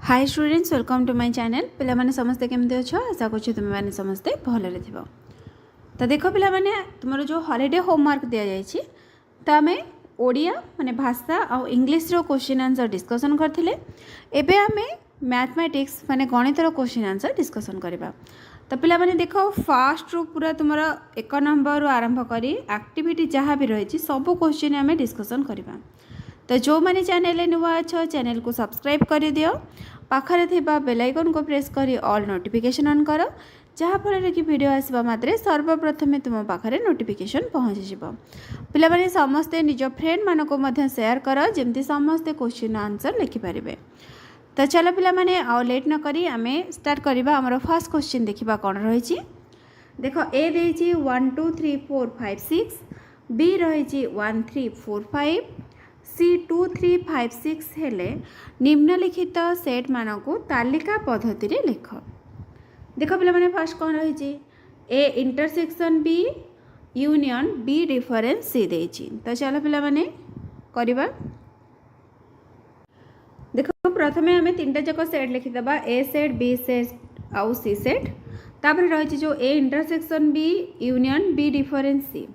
Hi students, welcome to my channel. पिला माने समस्ते केमते अछो? आशा करछु तुम माने समस्ते भलरे थिबो। तो देखो पिला माने तुमरो जो हॉलिडे होमवर्क दिया जायछि तो आमे ओडिया माने भाषा और इंग्लिश रो क्वेश्चन आंसर डिस्कशन करथिले। एबे आमे मैथमेटिक्स माने गणित रो क्वेश्चन आंसर डिस्कशन करबा। तो पिला माने देखो फास्ट रो पूरा तुमरो 1 नंबर रो आरंभ करी एक्टिविटी जहाँ भी रही सब क्वेश्चन आमे डिस्कशन करबा। तो जो मैंने चैनल नुआ अच्छो चैनल को सब्सक्राइब कर दियो, पाखरे थिबा बेल आइकन को प्रेस करी ऑल नोटिफिकेशन ऑन करो, जहाँ फल कि वीडियो आसवा मात्रे सर्वप्रथमे तुम पाखरे नोटिफिकेशन पहुँची जिवो। पिला माने समस्ते निज फ्रेंड मानको मध्य शेयर करो जेमती समस्ते क्वेश्चन आंसर लिखि पारिबे। तो चलो पिला माने आ लेट न करी आमे स्टार्ट करबा। हमर फर्स्ट क्वेश्चन देखिबा कोन रहिछि। देखो ए देछि 1 2 3 4 5 6, बी रहिछि 1 3 4 5, सी 2 3 5 6 हेले निम्नलिखित सेट मानकु तालिका पद्धति रे लिख। देखो पिला माने फर्स्ट कौन रही A intersection B union B difference C देछि। तो चलो पिला माने करिबा। देखो प्रथमे हमें तीनटा जक सेट लिखि दबा, ए सेट बी सेट आउ सी सेट। तापर रही जो A intersection B union B difference C.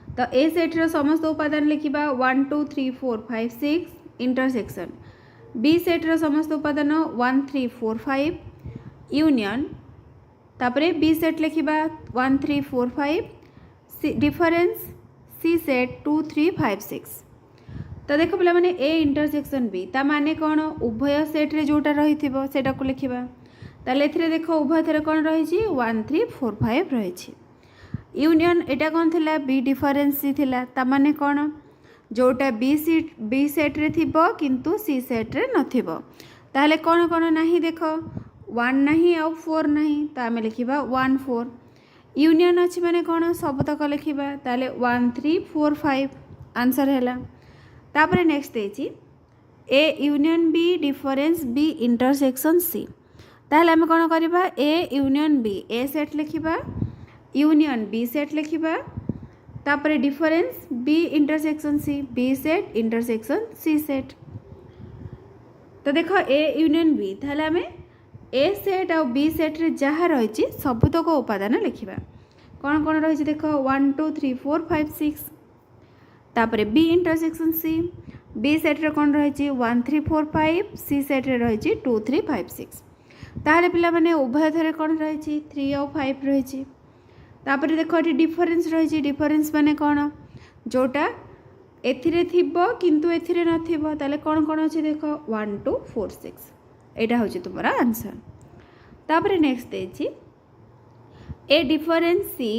तो ए सेट रो समस्त उपादान लिखिबा 1 2 3 4 5 6 इंटरसेक्शन, बी सेट रो समस्त उपादान 1 3 4 5 यूनियन, तापरे बी सेट लिखिबा 1 3 4 5 डिफरेंस, सी सेट 2 3 5 6। तो देखो पिला माने ए इंटरसेक्शन बी ता माने कौन, उभय सेट रे जोटा रही थिबो सेटा को लिखिबा। ताले एथिरे देखो उभय थरे कौन रही छी 1 3 4 5 रही छी। यूनियन एटा कौन थिला बी डिफरेंस सी थिला, ता माने कौन, जोटा बी सेट रे थिबो किंतु सी सेट रे नथिबो। ताले कौन कौन नाही देखो 1 नाही और 4 नाही, ता आमे लिखिबा 1 4। यूनियन अछि माने कौन, सब तक लिखिबा। ताले 1 3 4 5 आंसर हैला। तापरे नेक्स्ट देछि A union B difference B intersection C. ताले आमे कौन करिबा, A union B A set लिखिबा, यूनियन बी सेट लिखिबा, तापरे difference B intersection C, B set intersection C set. तो देखो ए यूनियन बी थाले हमें ए सेट और बी सेट रे जहाँ रही सबुतक उपादान लिखिबा। कौन कौन रही देखो 1 2 3 4 5 6, तापरे B intersection C, B set रे कौन रही 1 3 4 5, सी सेट रे रही 2 3 5 6। ताहले पिला माने उभय थरे कौन रही 3 और 5 रही। तापर देखो ये डिफरेंस रही, डिफरेंस माने कौन, जोटा एथिरे थिबो किंतु एथिरे नथिबो। ताले कौन कौन अछि देखो 1 2 4 6 एटा होची तुम्हारा आंसर। तापर नेक्स्ट देछि ए डिफरेंस सी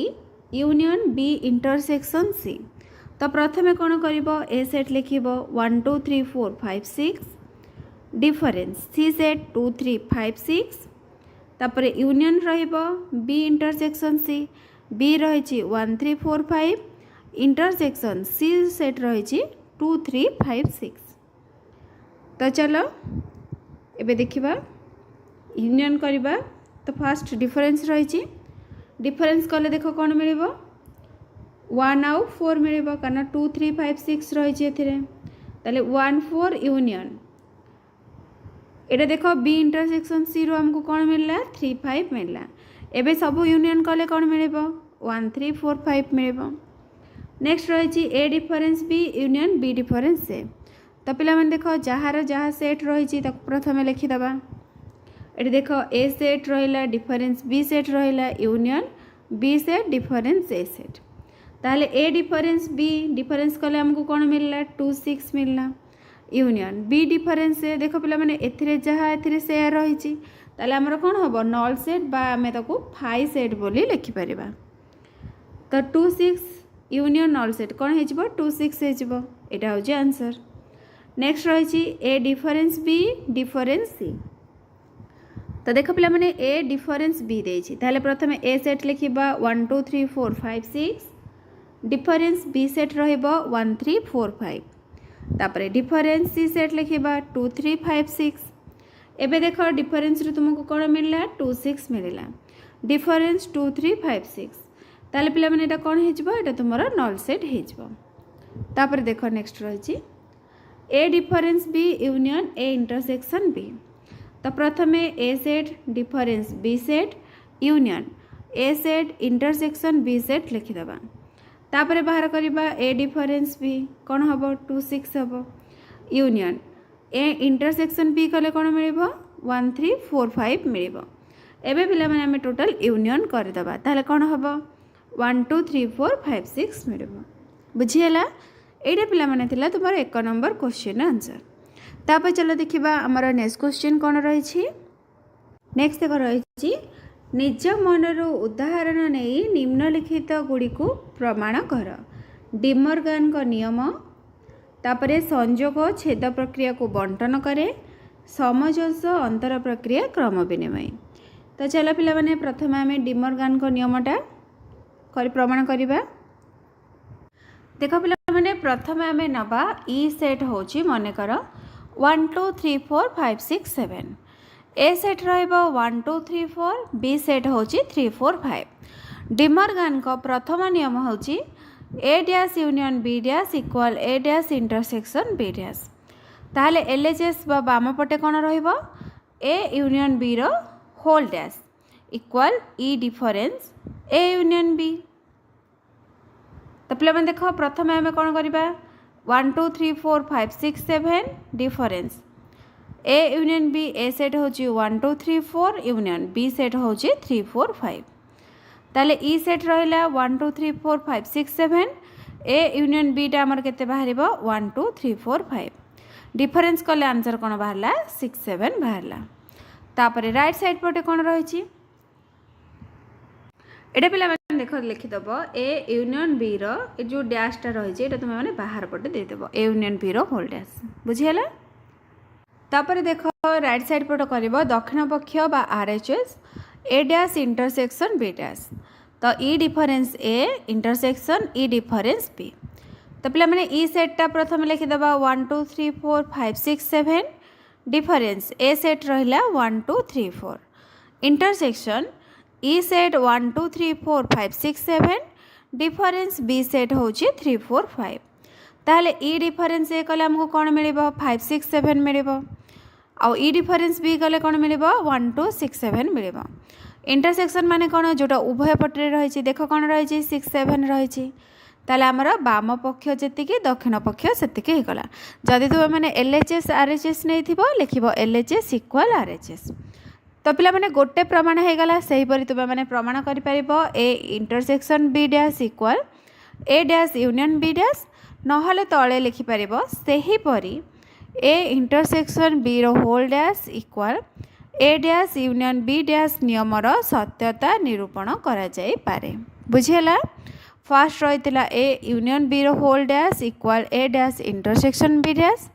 यूनियन बी इंटरसेक्शन सी। तो प्रथमे कौन करिवो, ए सेट लिखिबो 1 2 3 4 5 6, डिफरेंस सी सेट 2 3 5 6, तापर यूनियन रहिबो बी इंटरसेक्शन सी, बी रही 1 3 4 5 इंटरसेक्शन सी सेट रही 2 3 5 6। तो चलो एबे देखिबा यूनियन करिबा। तो फास्ट डिफरेंस रही, डिफरेंस कले देखो कौन मिलिबो 1 आउ 4 मिलिबो, कारण 2 3 5 6 रही एथिरे। ताले 1 4 यूनियन एटा देखो बी इंटरसेक्शन सी रो हमको कौन मिलला 3 5 मिलला। एबे सब यूनियन कले कौन मिलिबो 1 3 4 5 मिलिबो। नेक्स्ट रही A difference B union B difference A. तो पिला माने देखो जहाँ जहाँ सेट रही प्रथमे लिखिदबा। ये देखो ए सेट रहिला, डिफरेंस बी सेट रहिला, यूनियन बी सेट डिफरेंस ए सेट। ताहले ए डिफरेंस बी डिफरेंस कले हमको कौन मिलला 2 6 मिलला। यूनियन बी डिफरेंस ए देखो पिला माने एथिरे जहाँ एथिरे शेयर रही, ताले हमर कौन हबो नल सेट बा आमे ताकू फाइ सेट बोली लिखि परिबा। तो 2 6 यूनियन नल सेट कौन हे जिवो 2 6 हे जिवो, एटा होजी आंसर। नेक्स्ट रही A difference B difference C. तो देखो पिला माने ए डिफरेंस बी देछि, ताले प्रथमे ए सेट लिखिबा 1 2 3 4 5 6, डिफरेंस बी सेट रहिबो 1 3 4 5, तापरे डिफरेंस सी सेट लिखिबा 2 3 5 6। एबे देखो डिफरेंस रे तुमको कौन मिलला 2 6 मिलला, डिफरेंस 2 3 5 6। ताले पिला माने एटा कौन हे जिवो, एटा तुमरा नल सेट हे जिवो। तापर देखो नेक्स्ट रही A difference B union A intersection B. तो प्रथमे A set difference B set union A set intersection B set लिखिदेबा तापर बाहर करवा ए डिफरेन्स बी कौन हम 2 6 हम यूनियन ए इंटरसेक्शन बी कले कौन मिल 1 3 4 5 मिल एबे पिला माने आमे टोटल यूनियन करदेबा ताले कौन हम 1 2 3 4 5 6 मिल बुझीगला एटा पिला माने थिला तुमर 1 नंबर क्वेश्चन आंसर। तापर चलो देखिबा हमर नेक्स्ट क्वेश्चन कौन रही नेक्स्ट देख रही निज मनर उदाहरण नहीं निम्नलिखित गुड़ी को प्रमाण कर डिमर्गान का नियम तापरे संजोग छेद प्रक्रिया को बंटन करे समजस अंतर प्रक्रिया क्रम विनिमय। तो चलो पिला माने प्रथम आम डिमर्गान का नियमटा प्रमाण करवा देख पिला माने प्रथम आम नवा ई सेट होची मनकर 1 2 3 4 5 6 7 ए सेट रहिबो 1 2 3 4 बी सेट होची 3 4 5 डिमर्गान का प्रथम नियम होची A dash union B dash equal A dash intersection B dash ताहले एलएचएस बा बाम पटे कोन रहिबो ए यूनियन बी रो whole dash equal E difference A union B. तो पिला मन देखो प्रथम आम कौन करवा 1 2 3 4 5 6 7 difference A union B A set होची 1 2 3 4 यूनियन बी सेट होची 3 4 5 ताले ई सेट रहिला 1 2 3 4 5 6 7 ए यूनियन बी टा हमर केते बाहरिबो 1 2 3 4 5 डिफरेंस कले आंसर कोन बाहरला 6 7 बाहरला। तापरे राइट साइड पटे कोन रहिची एटा पिला माने देखो लिखिदब ए यूनियन बी रो ए जो डैशटा रही है तुम मैंने बाहर पटे देदेव ए यूनियन बी रो होल डैश बुझीगला। तापर देख राइट साइड पट कर दक्षिण पक्ष बा RHS A dash intersection B dash तो E difference A intersection E difference B. तो पिला माने ई सेटटा प्रथम लिखिदब 1 2 3 4 5 6 7 डिफरेंस ए सेट रहिला 1 2 3 4 intersection E set 1 2 3 4 5 6 7 difference B set होची 3 4 5 ताहले ई डिफरेंस ए कले हमको कौन मिल 5 6 7 मिल आउ ई डिफरेंस बी कले कौन मिल 1 2 6 7 मिल इंटरसेक्शन माने कौन जोटा उभय पटे रही देख कौन रही 6 7 रही ताले आमर बाम पक्ष जी दक्षिण पक्ष से होगा जदि तुम मैंने एलएचएस आरएचएस नहीं लिख एलएचएस इक्वल आरएचएस। तो पिला माने गोटे प्रमाण हो गला सेहीपरि तुम मैंने प्रमाण कर A intersection B dash equal A dash union B dash नहले तले लिखिपर सेहीपरि ए इंटरसेक्शन बी रो whole dash equal A dash union B dash नियमर सत्यता निरूपण करा जाई पारे बुझीगला। फास्ट रही ए यूनियन बी रो whole dash equal A dash intersection B dash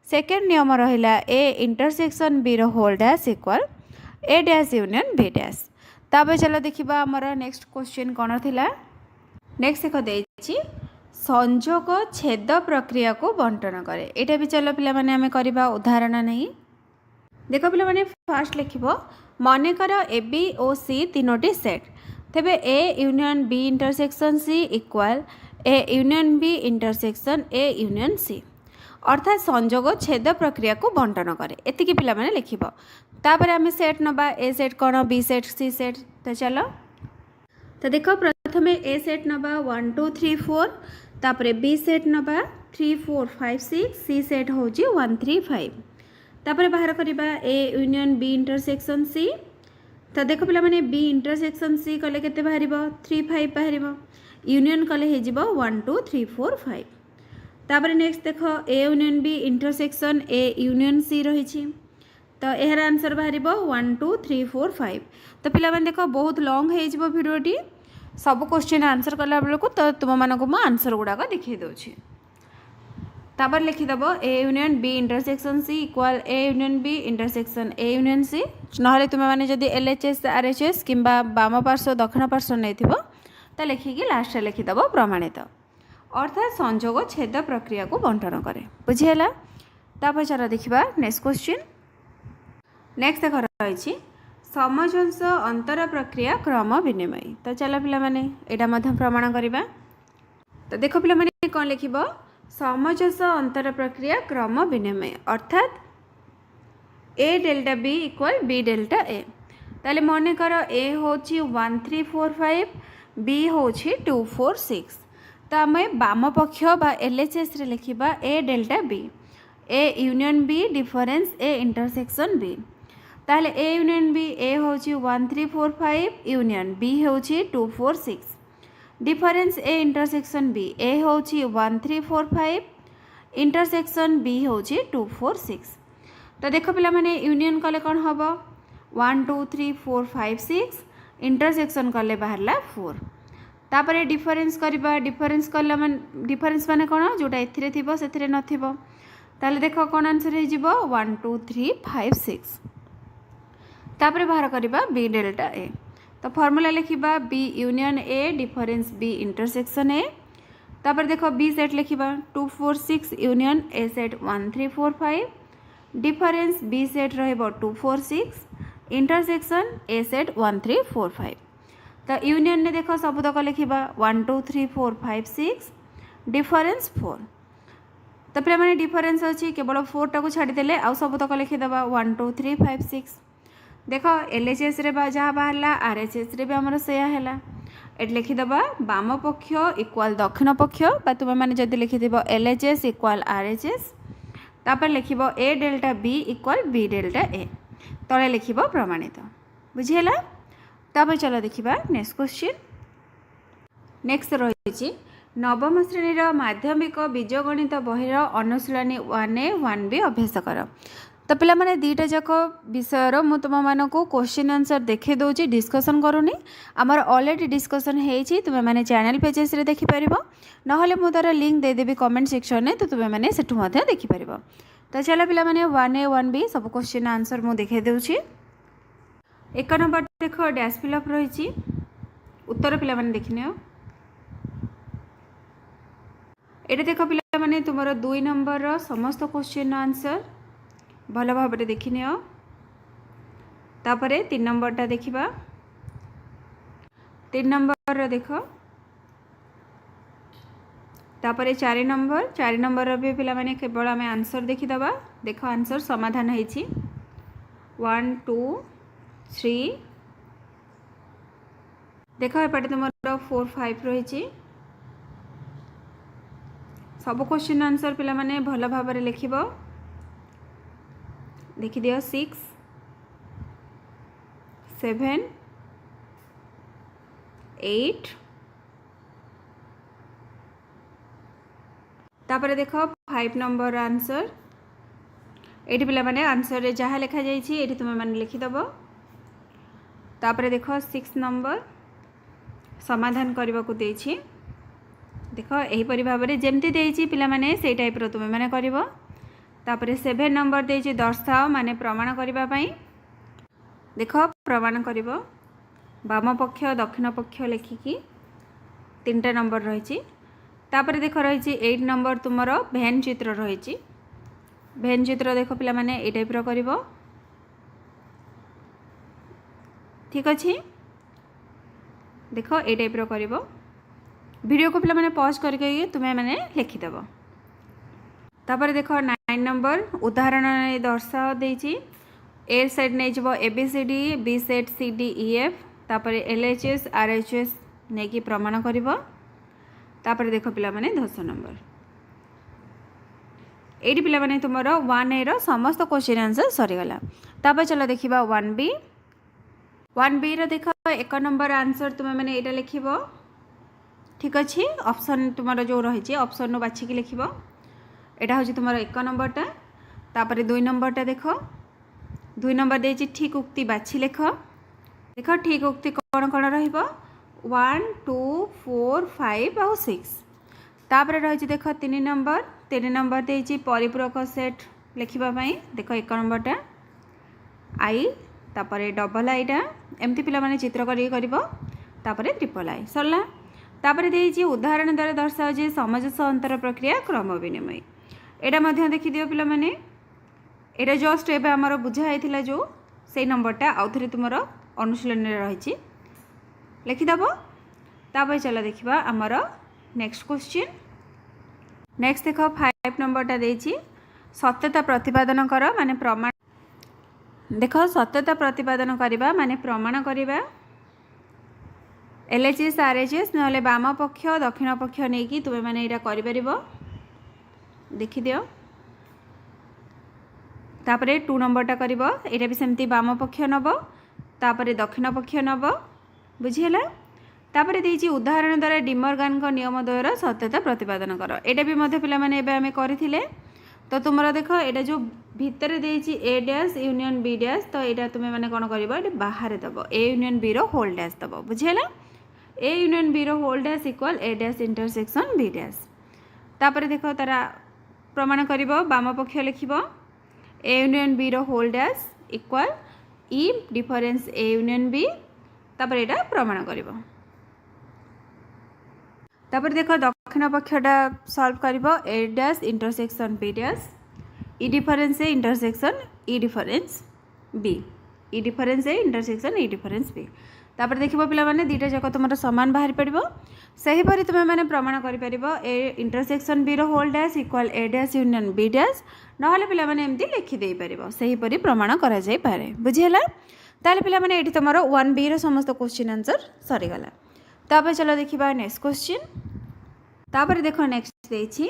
second नियम रहिला ए इंटरसेक्शन बी रो whole dash equal A dash union B dash. तापर चलो देखिबा हमर नेक्स्ट क्वेश्चन कौन थिला नेक्स्ट देख देछि संजोग छेद प्रक्रिया को बंटन करे एटा भी चलो पिला माने हमें करबा उदाहरण नहीं देख पिला माने फास्ट लिखिबो मने कर ए बी ओ सी तीनोटी सेट तेबे A union B intersection C equal A union B intersection A union C अर्थात संजोग छेद प्रक्रिया को बंटन करे एतिकी पिला माने लिखिबो। तापर आम सेट नबा ए सेट कौन बी सेट सी सेट तो चलो तो देख प्रथमे ए सेट नबा 1 2 3 4 तापर बी सेट नबा 3 4 5 6 सी सेट होची 1 3 5 तापर बाहर करबा A union B intersection C तो देख पिला माने बी इंटरसेक्शन सी कले केते बाहरिबो 3 5 बाहरिबो यूनियन कले हे जिवो 1 2 3 4 5 तापर नेक्स्ट देख A union B intersection A union C रही तो यार आंसर बाहर 1 2 3 4 5 तो पिला माने देख बहुत लॉन्ग हो भिडियोटी सब क्वेश्चन आंसर कला बेलू तो तुम मानक मु आंसर गुड़ाक देखी दूसरी। तापर लिखिदेव A union B intersection C equal A union B intersection A union C ना तुम मैंने जब एलएचएस आरएचएस कि बाम पार्श्व दक्षिण पार्श्व नहीं तो लिखिकी लास्ट लिखिदेव प्रमाणित अर्थात संजोग छेद प्रक्रिया को बंटन करे बुझीगला। तापर चलो देखा नेक्स्ट क्वेश्चन नेक्स्ट देख रही समजंस अंतर प्रक्रिया क्रम विनिमय तो चलो पिला माने एटा मध्य प्रमाण करवा तो देख पिला माने कौन लिखिबो समजस अंतर प्रक्रिया क्रम विनिमय अर्थात A delta B equal B delta A. ताले मन कर ए होची 1 3 4 5 बी होची 2 4 6। तो आम बाम पक्ष बा एलएचएस रे लिखिबा A delta B, A union B difference A intersection B. ताले ए यूनियन बी ए होची 1 3 4 5 यूनियन बी होची 2 4 6। डिफरेंस ए इंटरसेक्शन बी ए होची 1 3 4 5 इंटरसेक्शन बी होची 2 4 6। तो देखो पिला माने यूनियन कले कौन हम 1 2 3 4 5 6 इंटरसेक्शन कले बाहरला 4। तापर डिफरेंस करबा, डिफरेंस कला मान डिफरेंस माने कौन जोटा एथिरे थिबो सेथिरे नथिबो। ताले देखो कौन आंसर हे जिवो 1 2 3 5 6। तापर बाहर करबा बी डेल्टा ए। तो फॉर्मूला लिखिबा B union A difference B intersection A. तापर देखो बी सेट लिखिबा 2 4 6 union A set 1 3 4 5 difference B set रहिबो 2 4 6 इंटरसेक्शन ए सेट 1 3 4 5। तो यूनियन ने देखो सबतक लिखिबा 1 2 3 4 5 6 डिफरेंस 4। तो पे मैंने डिफरेंस अच्छी केवल 4 टाक छाड़देले आउ सबतक लिखिदेबा 1 2 3 5 6। देख एलएचएस रे जहाँ बाहरला आरएचएस रे भी आमर सेया है। एट लिखिदेबा बाम पक्ष इक्वाल दक्षिण पक्ष बा तुम मैंने जब लिखिदेब एलएचएस इक्वाल आरएचएस। तापर लिखिब A delta B equal B delta A. तले लिखिब प्रमाणित। बुझीगला? तापर चलो देखिबा नेक्स्ट क्वेश्चन। नेक्स्ट रही नवम श्रेणीर माध्यमिक बीजगणित बहिर अनुशीलनी 1A 1B अभ्यास कर। तो पिला माने दीटा जाक विषयर मु तुम मानक क्वेश्चन आंसर देखे दूची डिस्कसन करूनी। आमर ऑलरेडी डिस्कसन होती तुम्हें मैंने चैनल पेजेस रे देखि परिबो, नहले मु तार लिंक दे देबी कमेंट सेक्शन में, तो तुम्हें मैंने सेठु मध्य देखि परिबो। तो चलो पिला माने 1A 1B सब क्वेश्चन आंसर मु देखे दूची। 1 नंबर देख डैश फिलअप रही उत्तर पिला माने देखिनियो। एटा देख पिला माने तुमरो 2 नंबर रो समस्त क्वेश्चन आंसर भल भाव देखिनियो। तापरे 3 नंबरटा देखिबा। 3 नंबर देख। तापरे 4 नंबर भी पिला माने केवल आम आंसर देखीदबा। देख आंसर समाधान होईछि 1 2 3। देख एपटे तुम 4 5 रही। सब क्वेश्चन आंसर पिला माने भल भाव लिखिब। देखी दियो 6 7 8। तापर देख 5 नंबर आंसर। ये पिला माने आंसर रे जहाँ लिखा जाइछि ये तुम मैंने लिखिदब। तापर देख 6 नंबर समाधान करने को देछि। देख यहीपरि भाव में जमती देछि पिला माने से टाइप रो तुम मैंने कर। तापर 7 नंबर देछि दर्शाओ माने प्रमाण करबा पई। देख प्रमाण करिवो बाम पक्ष दक्षिण पक्ष लिखिकी 3टा नंबर रही। तापर देख रही 8 नंबर तुमर भेन चित्र रही। भेन चित्र देख पिला माने ए टाइप रो करिवो। ठीक अच्छे देख ए टाइप रो करिवो। वीडियो को पिला माने पॉज करके तुम्हें मैंने लिखिदेव। तापर देख 9 नंबर उदाहरण दर्शाओ देछि। ए सेट नहीं जब ABCD B set CD EF तापर LHS RHS नहीं कि प्रमाण करिवो। तापर देख पिला माने 10 नंबर एडी पिला माने तुमरो 1A रो समस्त क्वेश्चन आंसर सरीगला। तापर चलो देखिबा 1B। 1B रो देख 1 नंबर आंसर तुम्हें मैंने एटा लिखिबो। ठीक अच्छे ऑप्शन तुमरो जो रही ऑप्शन नु बाछी कि लिखिबो। एटा हूँ तुम 1 नंबरटा। तापर 2 नंबरटा देख 2 नंबर दे ठीक उक्ति बाछी लेख। देख ठीक उक्ति कौन कौन रहिबो 1 2 4 5 और 6। तापर रही देख 3 नंबर। 3 नंबर दे परिपूरक सेट लिखापी। देख 1 नंबरटा आई तापर डबल आईटा एमती पिला माने चित्र कर ट्रिपल आई सरला। तापर देछि उदाहरण द्वारा दर्शाओ जे समजस अंतर प्रक्रिया क्रम विनिमय। एटा मध्य देखि दियो पिला माने एटा जस्ट एबे हमर बुझाई थिला जो से नंबरटा आउ थरे तुमर अनुशीलन रही लिखिदेव। तापर चलो देखिबा हमर नेक्स्ट क्वेश्चन। नेक्स्ट देख 5 नंबरटा देछि सत्यता प्रतिपादन कर माने प्रमाण। देख सत्यता प्रतिपादन करवा माने प्रमाण करवा एलएचएस आरएचएस ना बाम पक्ष दक्षिण पक्ष नहीं कि तुम्हें मैंने यहाँ कर देखिद तापर 2 नंबरटा कर यहाँ भी सेमती बाम पक्ष नब तापर दक्षिण पक्ष नब बुझीगला तापर देती उदाहरण द्वारा डिमर्गान नियम द्वारा सत्यता प्रतिपादन कर यहाँ भी मध्य पिला माने एबे आमे करथिले तो तुमरा देख यहाँ जो भितर देती A dash union B dash तो यहाँ तुम्हें मैंने कौन कर बाहर दब A union B whole dash दब बुझीगला A union B whole dash equal A dash intersection B dash तापर देख तारा प्रमाण कर बाम पक्ष लिख A union B whole dash equal E difference A union B तापर यहाँ प्रमाण कर तापर देख दक्षिण पक्षटा सॉल्व कर A dash intersection B dash E difference A intersection E difference B E difference A intersection E difference B तापर देखिबो पिला माने दीटा जाक तुमर समान बाहर पड़ो सही परी तुम्हें मैंने प्रमाण कर A intersection B whole dash equal A dash union B dash ना पिला माने एमती लिखिदे पार सही परी प्रमाण करा जाई पारे बुझीगला ताले पिला माने एठी तुमर 1B रो समस्त क्वेश्चन आंसर सरीगला तापर चलो देखिबा नेक्स्ट क्वेश्चन तापर देख नेक्स्ट देछि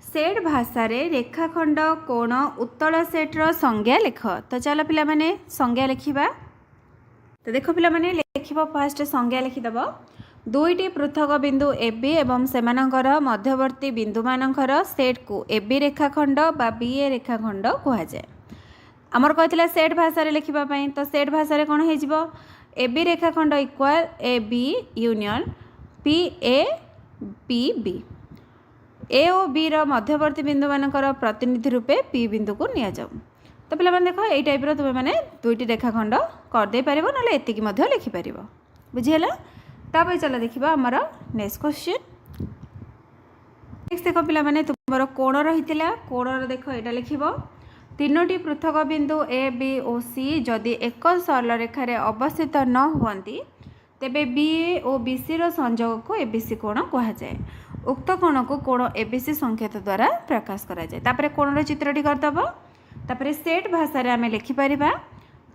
सेट भाषा रे रेखाखंड कोण उत्तल सेट रो संज्ञा लिख तो चलो पिला माने संज्ञा लिखिबा तो देख पिला माने लिखिबो फास्ट संज्ञा लिखिदब दुईटी पृथक बिंदु AB एवं सेमानकर मध्यवर्ती बिंदु मानकर सेट को AB रेखाखंड बा BA रेखाखंड कहा जाए आमर कहला सेट भाषा रे लिखिबा पई तो सेट भाषा रे कोन हे जिवो AB रेखाखंड equal AB union PA PB ए और बी रो मध्यवर्ती बिंदु मानकर प्रतिनिधि रूपे P बिंदु को निया जाऊ तो पिला माने देखो एई टाइप रो तुमे माने दुईटी रेखाखंड कर दे परिबो नले एतिकी मध्ये लिखि परिबो बुझियला तापर चला देखिबा हमर नेक्स्ट क्वेश्चन नेक्स्ट देखो पिला माने तुमरो कोण रहितिला कोण रो देखो एटा लिखिबो तीनोटी पृथक बिंदु ए बी और सी जदि एक सरल रेखा रे अवस्थित न होती तेबे बी ए और बी सी रो संयोग को एबीसी कोण कहा जाए उक्त कोण को कोण एबीसी संकेत द्वारा प्रकाश करा जाए तापर कोण रो चित्रटी करदब तापर सेट भाषा रे आमे लिखि परिबा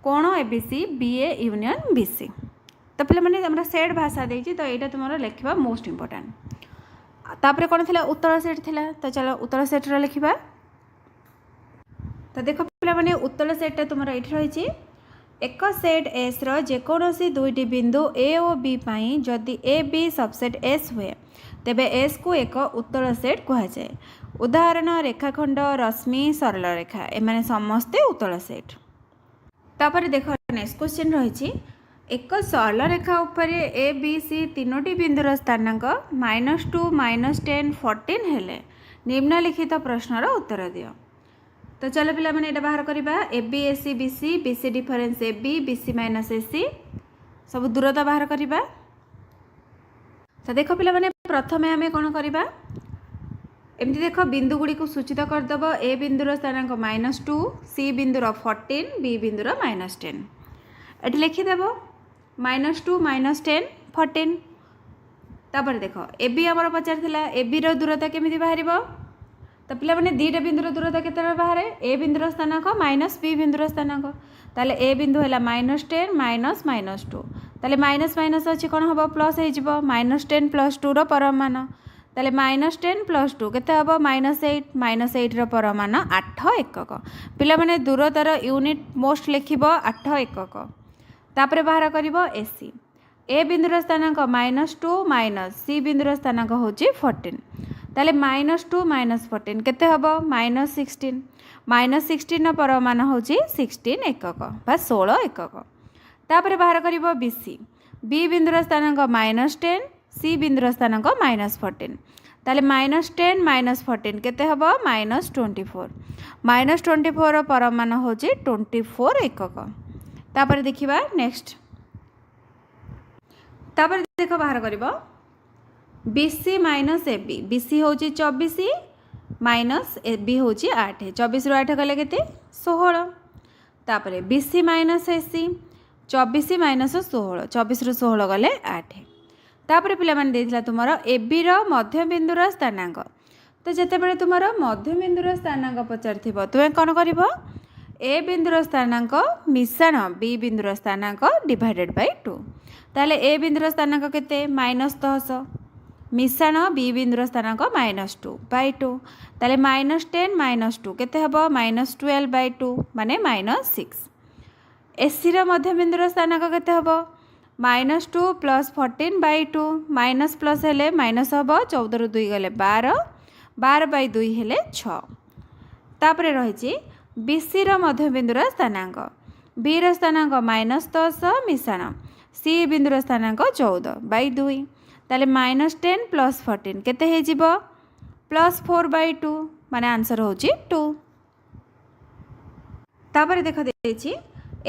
कोण एबीसी बीए यूनियन बीसी तो पे मैंने हमारा सेट भाषा देती तो यहाँ तुम लिखा मोस्ट इम्पोर्टाट तापर कौन थी उत्तर सेट थिला तो चलो उत्तर सेट लिखा तो देख पे मैंने उत्तर सेटा तुम ये रही एक सेट एस जेकोसी दुईटी बिंदु ए और बी पाई जदि ए बी सबसेट एस हुए तेबे एस को एक उत्तर सेट कह जाए उदाहरण रेखाखंड रश्मि सरल रेखा एमाने समस्ते उत्तर सेट तापर देख नेक्स्ट क्वेश्चन रही एक सरल रेखा उपर ए बी सी तीनोटी बिंदुर स्थानांक -2 -10 14 हेले निम्नलिखित प्रश्नर उत्तर दियो तो चलो पिला माने एटा बाहर करबा A B A C B C B C difference A B B C minus A C सब दूरता बाहर करबा तो देख पिला माने प्रथमे आमे कोन करबा एमती देख बिंदु गुड़ी को सूचित करदब ए बिंदुर स्थानांक -2 सी बिंदुर 14 बी बिंदुर -10 एटी लिखिदेव -2 -10 14 तापर देख ए बी आमर पचार ए बी रो दूरता केमिति बाहर तो पिला माने दीटा बिंदुर दूरता केते बाहर ए बिंदुर स्थानांक माइनस बी बिंदुर स्थानांक ताले ए बिंदु है -10 माइनस -2 ताले माइनस माइनस अच्छी कौन हम प्लस हो -10 + 2 परमान ताले -10 + 2 केते हम -8 रो परमान 8 एकक पिला माने दूरतार यूनिट मोस्ट लिखिबो 8 एकक तापर बाहर करिबो एसी ए बिंदुर स्थानांक -2 माइनस सी बिंदुर स्थानांक होची 14 ताले -2 -14 केते हबो -16 -16 परमान होची 16 एकक बा 16 एकक तापर बाहर करिबो बीसी बी बिंदुर स्थानांक -10 सी बिंदुर स्थानांक -14 ताले -10 -14 केते हबो -24 -24 परमान होची 24 एकक तापर देखिबा नेक्स्ट तापर देख बाहर करिबो BC minus A B BC हूँ 24 माइनस ए बी हूँ 8 24 रू 8 गले के 16 तापर BC minus A C 24 minus 16 24 रू 16 गले 8 तापर पिला माने देथिला तुमर ए बी रो मध्यबिंदुर स्थानांक तो जेते बेले तुमर मध्यबिंदुर स्थानांक पचार थिबो तुमे कोन करिवो ए बिंदुर स्थानांक मिश्रण बी बिंदुर स्थानांक डिवाइडेड बाय 2 ताले ए बिंदुर स्थानांक केते -10 मिश्रण बी बिंदुर स्थानांक -2 बाय 2 ताले -10 -2 केते हबो -12 बाय 2 माने -6 एसी रो मध्य बिंदुर स्थानांक केते हबो -2 + 14 बाय 2 माइनस प्लस हेले माइनस हबो 14 रु 2 गले 12 12 बाय 2 हेले 6 तापरे रहिछि बीसी रो मध्य बिंदुर स्थानांक बी रो स्थानांक -10 मिश्रण सी बिंदुर स्थानांक 14 बाय 2 ताले -10 + 14 केते हे जिवो +4 बाय 2 माने आंसर होची 2 तापरे देख देछि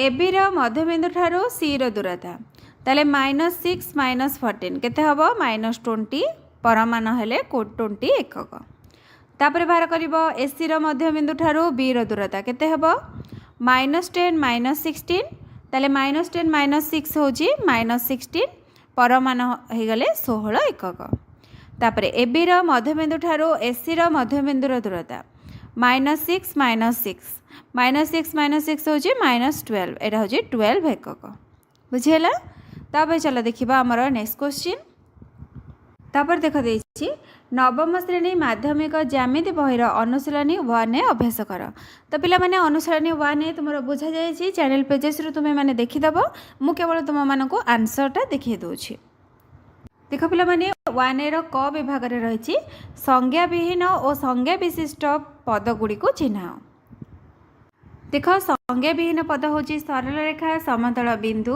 एबी रो मध्य बिंदु ठारो सी रो दूरता ताले -6 - 14 केते हबो -20 परमान हेले 20 एकक तापरे बाहर करिवो एसी रो मध्य बिंदु ठारो बी रो दूरता केते हबो -10 - 16 ताले -10 - 6 होची -16 परमान हे गले 16 एकक तापरे एबी रो मध्य बिंदु ठारो एसी रो मध्य बिंदु रो दूरता -6 - 6 -6 - 6 होची -12 एटा होची 12 एकक बुझियला तापर चलो देखिबा हमर नेक्स्ट क्वेश्चन तापर देख देछि नवम श्रेणी माध्यमिक ज्यामिति बहिर अनुशीलनी 1 अभ्यास कर तो पिला माने अनुशीलनी 1 तुमरो बुझा जायछि चैनल पेजेस रु तुमे माने देखि दबो मु केवल तुम मानको आंसरटा देखि दोछि देख पिला माने 1 रो क विभाग रे रहिछि संज्ञा विहीन और संज्ञा विशिष्ट पद गुडी को चिन्हाओ देख संज्ञा विहीन पद होची सरल रेखा समतल बिंदु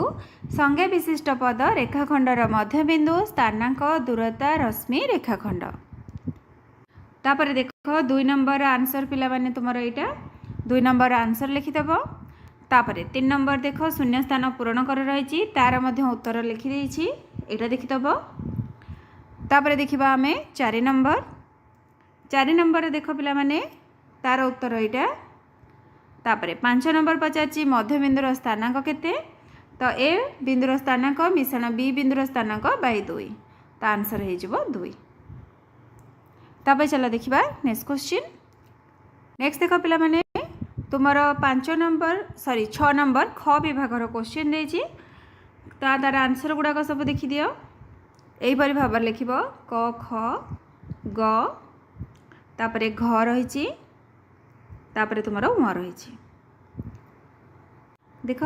संज्ञा विशिष्ट पद रेखाखंडर मध्य बिंदु स्थानांक दूरता रश्मि रेखाखंड तापर देख 2 नंबर आंसर पिला माने तुमरो एटा 2 नंबर आंसर लिखि देबो तापर 3 नंबर देख शून्य स्थान पूरण कर रहिछि तार मध्य उत्तर लिखि देछि एटा देखि देबो तापर देखिबा हमें 4 नंबर देख पिला माने तार उत्तर एटा तापर 5 नंबर पचाची मध्य बिंदुर स्थानांक केते तो ए बिंदुर स्थानांक मिश्रण बी बिंदुर स्थानांक बाय 2 तो आंसर हे जिवो 2 तापर चलो देखिबा नेक्स्ट क्वेश्चन नेक्स्ट देखो पिला माने तुमरो 6 नंबर ख विभाग रो क्वेश्चन देछि तार आंसर गुडा को सब देखि दियो एही परि भाबर लिखिबो क ख ग तापर घ रहिछि तापर तुमरो म रहिछि देख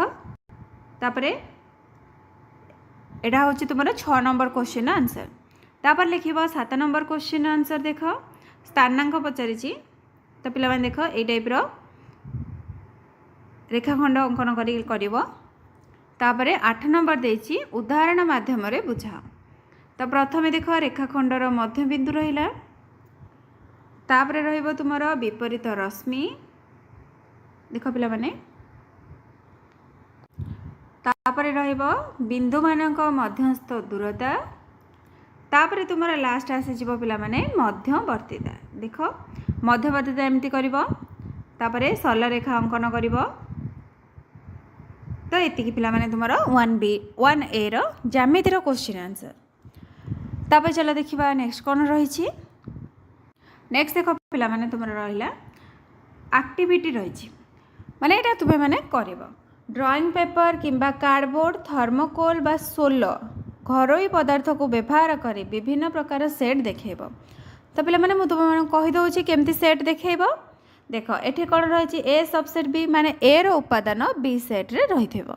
तापर एटा होछि तुमरो 6 नंबर क्वेश्चन आंसर तापर लिखिबो 7 नंबर क्वेश्चन आंसर देख स्थानांक पचारिछि तो पिला माने देख ए टाइप रो रेखाखंड अंकन करिवो तापर 8 नंबर देछि उदाहरण माध्यम रे बुझाओ तो प्रथमे देख रेखाखंडर मध्य बिंदु रहिला तापर रहिबो तुमरो विपरीत रश्मि देख पिला माने तापर रहिबो बिंदु मानक मध्यस्थ दूरता तापर तुमरो लास्ट आसी जिवो पिला माने मध्यवर्तीता देख मध्यवर्तीता एमती करिवो तापर सरल रेखा अंकन करिवो तो एतिकी पिला माने तुमरो 1A रो ज्यामिति रो क्वेश्चन आंसर तापर चलो देखिबा नेक्स्ट कोन रहिछि नेक्स्ट देखो पिला माने तुमरो रहिला एक्टिविटी रहिछि माने एटा तुमे माने करिवो ड्राइंग पेपर किंबा कार्डबोर्ड थर्मोकोल बा सोलो घरोई पदार्थ को व्यवहार करी विभिन्न प्रकार सेट देखेबो तो पिला माने मु तुम माने कहि दोछि केमती सेट देखेबो देखो एठी कोन रहिछि ए सबसेट बी माने ए रो उपादान बी सेट रे रहिथेबो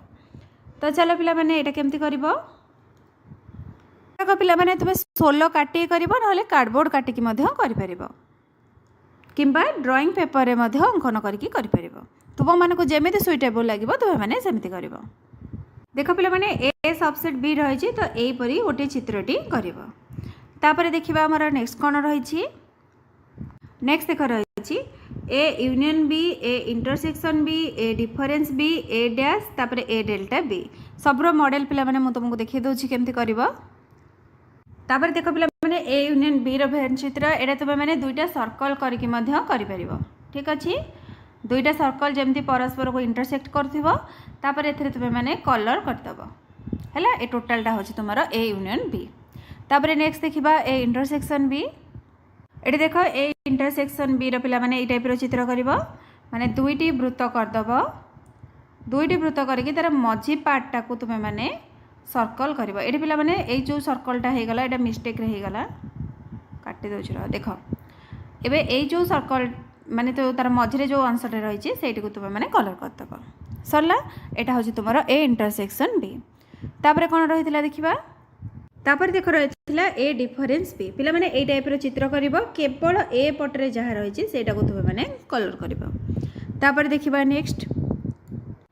तो चलो पिला माने एटा केमती करिवो देखो पिला माने तुमे सोलो काटी करिवो नहले कार्डबोर्ड काटी कि मध्य करि परिबो किंबा ड्राइंग पेपर रे मध्य अंकन करिकि करि परिबो तुम मानक जेमिति सुइटेबल लागिबो तुमे माने सेमिति करिवो देखो पिला माने ए सबसेट बी रहिछि तो एई परी गोटे चित्रटी करिवो तापर देखिबा हमर नेक्स्ट कोन रहिछि नेक्स्ट देखो रहिछि A union B A intersection B A difference B A dash तापर ए डेल्टा बी सबरो मॉडल पिला माने मु तुमको देखि दोछि केमति करिवो तापर देखो पिला माने ए यूनियन बी रो भेन चित्र एटा तुमे माने दुईटा सर्कल करिकि मध्य करि परिबो ठीक अछि दुईटा सर्कल जमती परस्पर को इंटरसेक्ट करथिबो तापर एथरे तुमे माने कलर करदबो हैला ए टोटलटा होछि तुमरो ए यूनियन बी तापर नेक्स्ट देखिबा ए इंटरसेक्शन बी एटी देखो ए इंटरसेक्शन बी रो पिला माने ए टाइप रो चित्र करिवो माने दुईटी वृत्त करदेव दुईटी वृत्त करके तार मझी पार्टा को तुम्हें माने सर्कल कर ये पिला माने जो सर्कलटा होगला ये मिस्टेक होगला काटी दौर देख एबे ये जो सर्कल माने तो तार मझे जो अंशटा रही से तुम्हें माने कलर करदेव सरला यहाँ हूँ तुम ए इंटरसेक्शन बी तापर कौन रही देखा तापर देख रही ए डिफरेन्स बी पिला माने ए टाइप चित्र कर केवल ए पटे जहाँ रही से तुम्हें माने कलर कर तापर देखा नेक्स्ट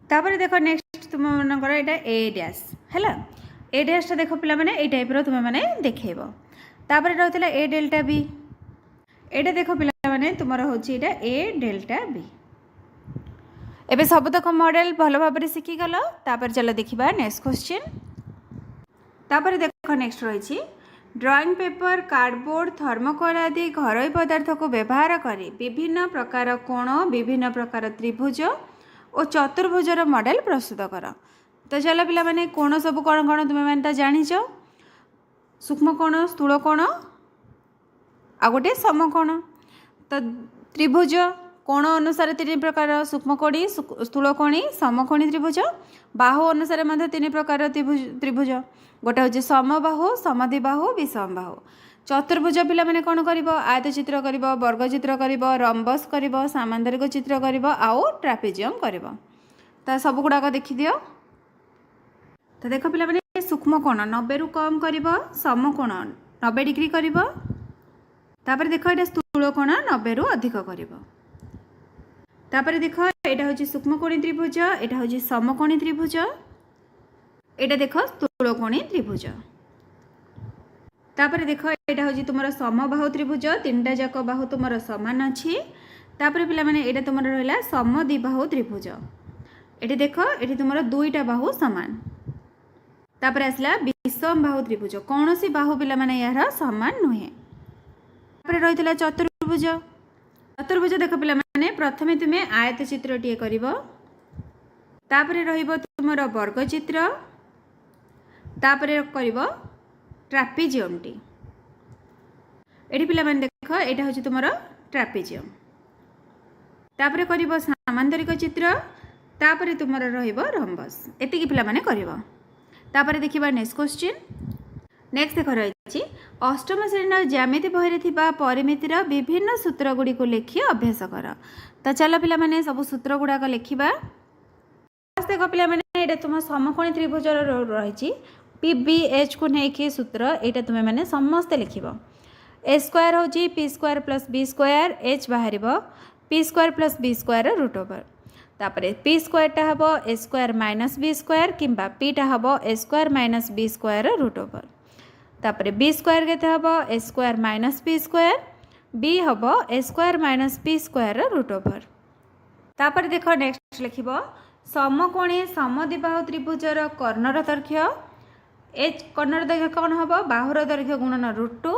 तापर देख नेक्स्ट तुम मनकर यहाँ ए डैश है ए डैशटा देख पिला माने ए टाइप तुम्हें माने देखेब तापर रही ए डेल्टा बी एटा देख पिला माने तुमर होची एटा ए डेल्टा बी एबे सबतक मॉडल भल भाव शिखिगल तापर चलो देखिबा नेक्स्ट क्वेश्चन तापर देख नेक्स्ट रही ड्राइंग पेपर कार्डबोर्ड थर्मोकोल आदि घरोई पदार्थ को व्यवहार करी विभिन्न प्रकार कोण विभिन्न प्रकार त्रिभुज और चतुर्भुजर मॉडल प्रस्तुत कर तो चलो पिला माने कोण सब कौन कौन तुम्हें माने जानिच सूक्ष्म कोण स्थूल कोण आ गोटे समकोण तो त्रिभुज कोण अनुसार तीन प्रकार सूक्ष्मकोणी स्थूलकोणी समकोणी त्रिभुज बाहु अनुसार तीन प्रकार त्रिभुज गोटे हूँ समबाहु समद्विबाहु विषम बाहु चतुर्भुज पिला माने कौन कर आयत चित्र कर वर्ग चित्र कर रंबस कर सामांतरिक चित्र कर आउ ट्रापेजियम कर तो सब गुड़ाक देखी दियो तो देख पिला माने सूक्ष्म कोण 90 रु कम कर समकोण 90 डिग्री कर तापर देख ये स्थूल कोण 90 रु अधिक कर तापर देख यहाँ हूँ सूक्ष्मकोणी त्रिभुज यहाँ हूँ समकोणी त्रिभुज यहाँ देख स्थूलकोणी त्रिभुज तापर देख यहाँ हूँ तुम समबाहु त्रिभुज तीनटा जाक बाहु तुम सामान अच्छी तापर पिला माने यहाँ तुम रहा समद्विबाहु त्रिभुज ये देख ये तुम दुईटा बाहु सामान तापर आसला विषम बाहु त्रिभुज कौन सी बाहु पिला माने यार सामान नुहे तापर रही चतुर्भुज चतुर्भुज देख पिला माने प्रथमे तुम्हें आयत चित्र टे कर तापर रहिबो तुमर वर्ग चित्र तापर कर ट्रापेजियम टी एठी पिला माने देख एटा हूँ तुमर ट्रापेजियम तापर कर सामांतरिक चित्र तापर तुमर रहिबो रंबस एतिकी पिला माने करिवो तापर देखिबा नेक्स्ट क्वेश्चन नेक्स्ट देख रही अष्टम श्रेणी ज्यामिति बही थिबा परिमितिर विभिन्न सूत्र गुड़ी को लिखि अभ्यास कर तो चलो पिला माने सब सूत्र गुड़ाक लिखा देख पिला माने एटा तुम समकोणी त्रिभुज रही पी बी एच को लेकिन सूत्र यहाँ तुम्हें मैंने समस्ते लिख ए स्क्वायर हूँ P square plus B square H बाहर P square plus B square root over तापर पी स्क्वायरटा हम A square minus B square किंबा पीटा हम A square minus B square root over तापर बी स्क्वायर केते हम A square minus B square B हम A square minus B square root over तापर देख नेक्स्ट लिख समकोणी समद्विबाहु त्रिभुजर कर्णर दैर्घ्य एच कर्णर दैर्घ्य कौन हम बाहुर दैर्घ्य गुणन √2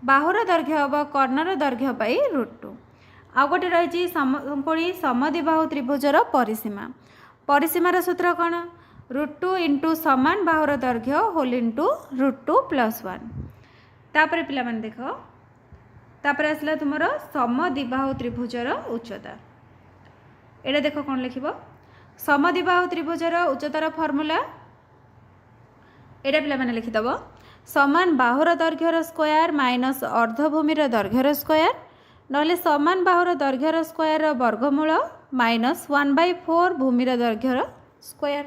बाहुर दैर्घ्य हम कर्णर दैर्घ्य पाई √2 आ गोटे रही समकोणी समद्विबाहु त्रिभुजर परिसीमा परिसीमार सूत्र कौन √2 इंटू समान बाहुर दैर्घ्य होल इंटू √2 + 1 तापर पिला माने देख तापर आसला तुमर समद्विबाहु त्रिभुजर उच्चता एटा देख कौन लिख समद्विबाहु त्रिभुजर उच्चतार फर्मूला एटा पिला माने लिखिदब समान बाहुर दैर्घ्यर स्क्वायर माइनस अर्धभूमिर दैर्घ्यर स्क्वायर नले समान बाहुर दैर्घ्यर स्क्वायर वर्गमूल माइनस 1/4 भूमिर दैर्घ्यर स्क्वायर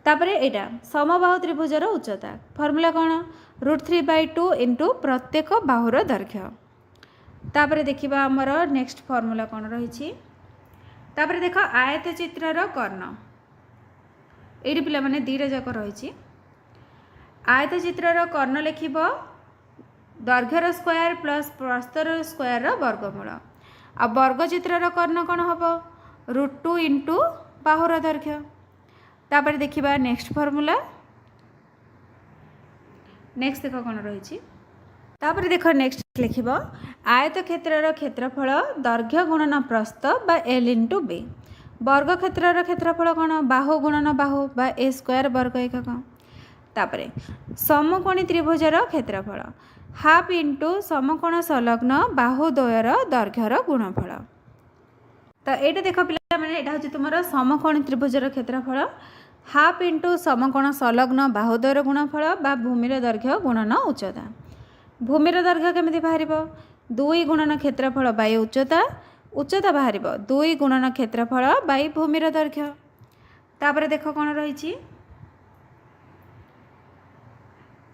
तापर एटा समबाहु त्रिभुजर उच्चता फर्मूला कौन √3/2 इंटू प्रत्येक बाहुर दैर्घ्य तापर देखिबा हमर नेक्स्ट फर्मूला कौन रही तापर देख आयत चित्रर कर्ण ये पिला माने दीटा जाक रही आयत चित्रर कर्ण लिख दैर्घ्यर स्क्वायर प्लस प्रस्तर स्क्वायर वर्गमूल आ वर्ग चित्रर कर्ण कौन हम √2 इंटू बाहुर दैर्घ्य तापर देखिबा नेक्स्ट फर्मूला नेक्स्ट देख कौन रही तापर देख नेक्स्ट लिख आयत क्षेत्रर क्षेत्रफल दैर्घ्य गुणन प्रस्थ बा एल इंटू बी वर्ग क्षेत्रर क्षेत्रफल कौन बाहु गुणन बाहु बा ए स्क्वायर वर्ग एकक तापर समकोणी त्रिभुजर क्षेत्रफल हाफ इंटू समकोण संलग्न बाहु द्वयर दैर्घ्यर गुणफल तो ये देख पिला मैंने यहाँ हूँ तुम समकोणी त्रिभुजर क्षेत्रफल हाफ इंटू समकोण संलग्न बाहुद्वयर गुणफल बा भूमिर दैर्घ्य गुणन उच्चता। भूमिर दैर्घ्य केमी बाहर 2 गुणन क्षेत्रफल बाय उच्चता उच्चता बाहर 2 गुणन क्षेत्रफल बाय भूमिर दैर्घ्य। तापर देख कौन रही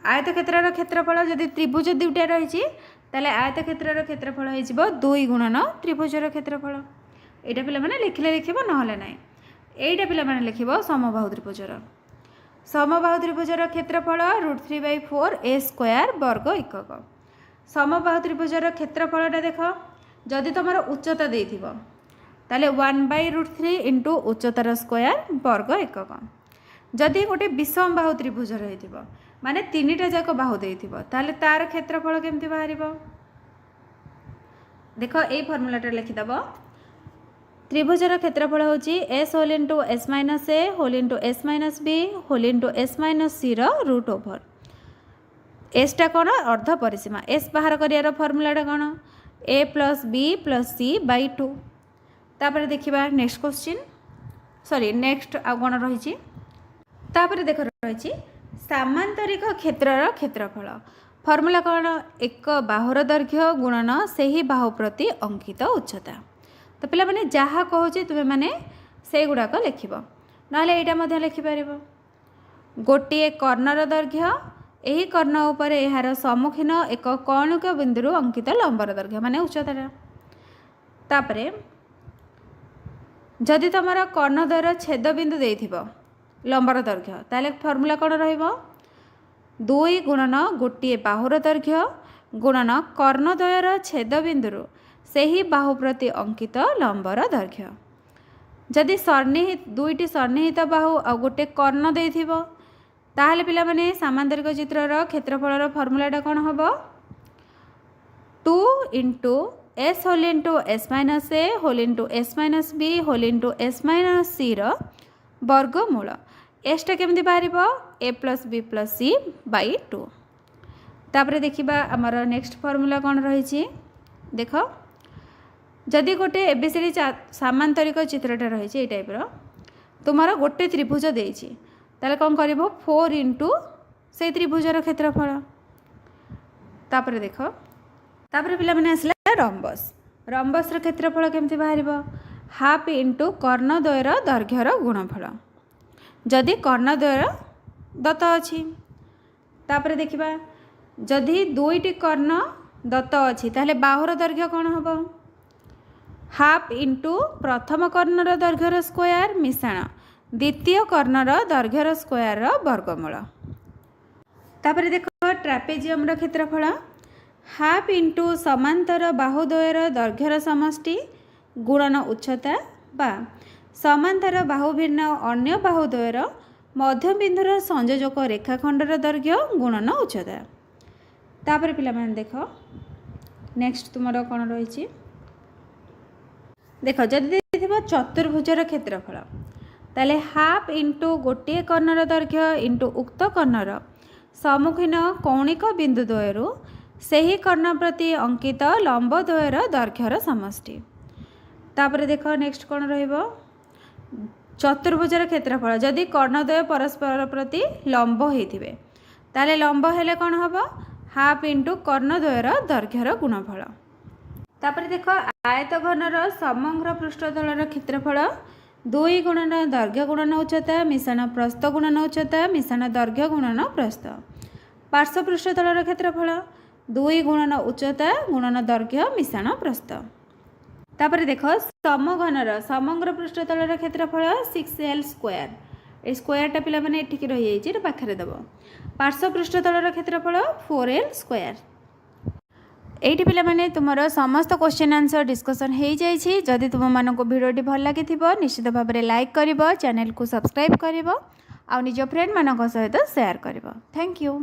आयत क्षेत्र क्षेत्रफल जदि त्रिभुज दुईटा रही आयत क्षेत्र क्षेत्रफल हो 2 गुणन त्रिभुजर क्षेत्रफल। यहाँ पे मैंने लिखले लिख ना ना यहीटा पे लिख समबाहु त्रिभुजर समबाहु त्रिभुजर क्षेत्रफल √3/4 a स्क्वायर वर्ग एकक। समबाहु त्रिभुजर क्षेत्रफलटा देख जदि तुम उच्चता देथिबो ताले 1/√3 इंटू उच्चतार स्क्वायर वर्ग एकक। जदि गोटे विषम बाहु त्रिभुज रही माने 3टा जाक बाहु देथिबो ताले तार क्षेत्रफल केमती बाहर देख ये फर्मूलाटा लिखिदेव। त्रिभुजर क्षेत्रफल हूँ s whole into s minus a whole into s minus b whole into s minus c root over एसटा कौन अर्ध परिसीमा s बाहर कर फर्मूलाटा कौन a plus b plus c by 2। तापर देखिबा नेक्स्ट क्वेश्चन सॉरी नेक्स्ट आ कौन रही देख रही सामांतरिक क्षेत्रर क्षेत्रफल फर्मूला कौन एक बाहुर दैर्घ्य गुणन से ही बाहु प्रति अंकित उच्चता। तो पिला माने जहाँ कहूँ तुम्हें मैंने से गुड़ाक लिख ना यहाँ लिखिपर गोटे कर्णर दैर्घ्य यही कर्ण उपर यार सम्मुखीन एक कौणिक बिंदु अंकित लंबर दैर्घ्य माने उच्चता। तापरे जदि तुम कर्णद्वयर छेद बिंदु देथिबो लंबर दैर्घ्य ताले फर्मूला कौन रही 2 गुणन गोटे बाहुर दैर्घ्य गुणन कर्णद्वयर छेद बिंदु से ही बाहु प्रति अंकित लंबर दैर्घ्य। जदि सन्निहित 2टी सन्निहित बाहु आ गोटे कर्ण देथिबो ताहले पिला माने सामांतरिक चित्रर क्षेत्रफलर फर्मूलाटा कौन हम 2 into s whole into s minus a whole into s minus b whole into s minus c वर्गमूल एसटा केमती बाहर a plus b plus c by 2। तापर देखिबा आमर नेक्स्ट फर्मूला कौन रही देख जदि गोटे एबीसीडी सामांतरिक चित्रटा रही टाइप्र तुम गोटे त्रिभुज देछि ताले कौन कर 4 इंटू से त्रिभुजर क्षेत्रफल। तापर देख तापर पिला माने आसला रंबस रंबसर क्षेत्रफल केमती बाहर हाफ इंटू कर्णद्वयर दैर्घ्यर गुणफल जदि कर्णद्वयर दत्त अच्छी। तापर देखिबा जदि 2टी कर्ण दत्त अच्छी ताहले बाहुर दैर्घ्य कौन हम हाफ इंटू प्रथम कर्णर दैर्घ्यर स्क्वायर मिश्रण द्वितीय कर्णर दैर्घ्यर स्क्वायर वर्गमूल। तापर देख ट्रापेजियम क्षेत्रफल हाफ इंटू समांतर बाहुद्वयर दैर्घ्यर समष्टि गुणन उच्चता बा समांतर बाहु भिन्न अन्य बाहुद्वयर मध्यबिंदुर संयोजक रेखाखंडर दैर्घ्य गुणन उच्चता। तापर पिला माने देख नेक्स्ट तुमर कौन रही देख जदि चतुर्भुजर क्षेत्रफल ताले हाफ इंटू गोटे कर्णर दैर्घ्य इंटू उक्त कर्णर सम्मुखीन कौणिक बिंदुद्वयर से ही कर्ण प्रति अंकित लंबद्वयर दैर्घ्यर समष्टि। तापर देख नेक्स्ट कौन रहिबो चतुर्भुजर क्षेत्रफल जदि कर्णद्वय परस्पर प्रति लंब होइथिबे ताले लंब हेले कौन हम हाफ इंटू कर्णद्वयर दैर्घ्यर गुणफल। तापर देख आयत घनर समग्र पृष्ठतलर क्षेत्रफल 2 गुणन दैर्घ्य गुणन उच्चता मिश्रण प्रस्थ गुणन उच्चता मिश्रण दैर्घ्य गुणन प्रस्थ। पार्श्व पृष्ठतलर क्षेत्रफल 2 गुणन उच्चता गुणन दैर्घ्य मिश्रण प्रस्थ। तापर देख समघनर समग्र पृष्ठतलर क्षेत्रफल 6l स्क्वायर ए स्क्वायरटा पिला माने एठिक रही जाइए पाखरे देव पार्श्व पृष्ठतलर क्षेत्रफल 4l स्क्वायर। एठी पिला माने तुमर समस्त क्वेश्चन आंसर डिस्कशन हो जाइए। जदि तुम मानक भिडियोटी भल लगी निश्चित भाव में लाइक कर चैनल को सब्सक्राइब कर निज फ्रेंड मान सहित शेयर कर। Thank you.